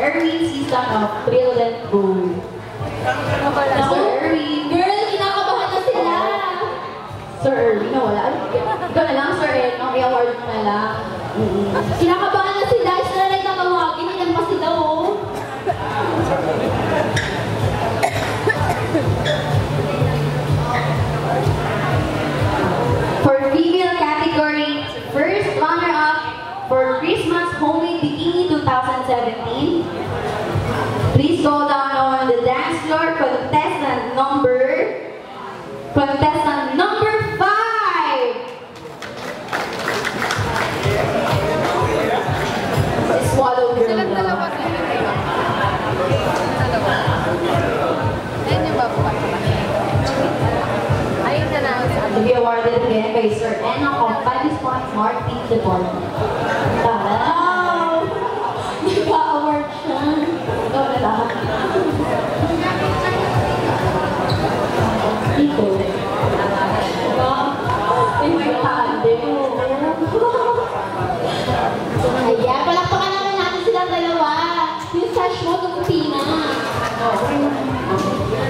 Erwin Season of Thrill and Gold. Sir Erwin. Girl, kinakabahan na sila. Sir Erwin, wala. Ikaw na lang, Sir Ed. I-award mo na lang. Kinakabahan na sila. Isa na lang nakawagin. Ilan pa sila, oh. For female category, first runner-up for Christmas Homemade Bikini 2017. Please go down on the dance floor. Contestant number 5. Swallow girl. Silang dalawa sila. Dalawa. Ayun yung babae. Ayun na na. To be awarded again by Sir Enoch of Palis Point Martin Department. Wow! Nagpa-award siya. Ikaw na lang. Dito. Ay, may tande. Ayan, palakpakan naman natin silang dalawa. Yung sash mo, tumuti na.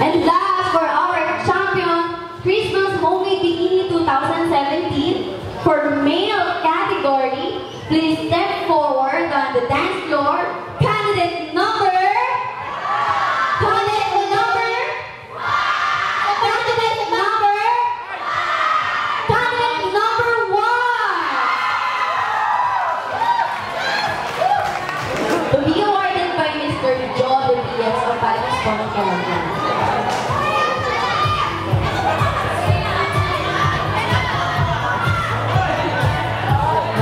And last, for our champion, Christmas Homemade Bikini 2017, for male category, please step forward on the dance floor. Candidate number 1. To be awarded by Mr. Joe De Diaz of Palis Point, Calapan.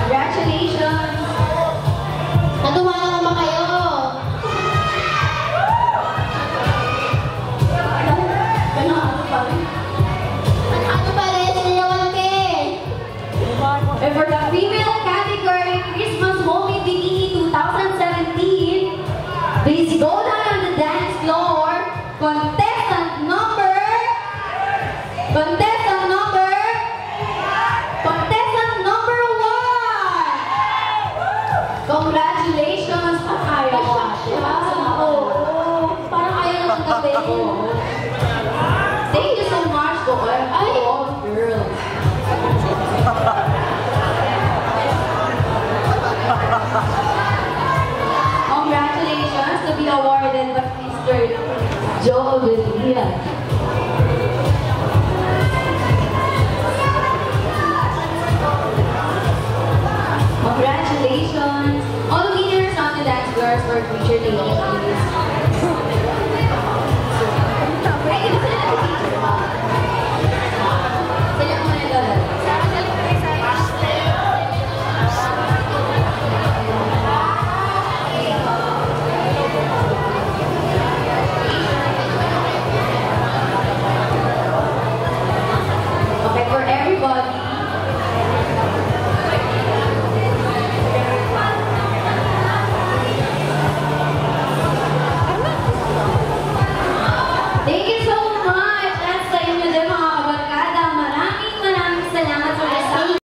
Congratulations! Natuwa naman ba kayo? Ano pa rin? Sinayawan ke? And for the female category, Christmas Homemade Bikini 2017, please go down on the dance floor. Contestant number 1. Congratulations! Kaya ko. Parang ayaw naman gabi. Thank you so much to all girls. Congratulations to be awarded by Mr. Joe Villia.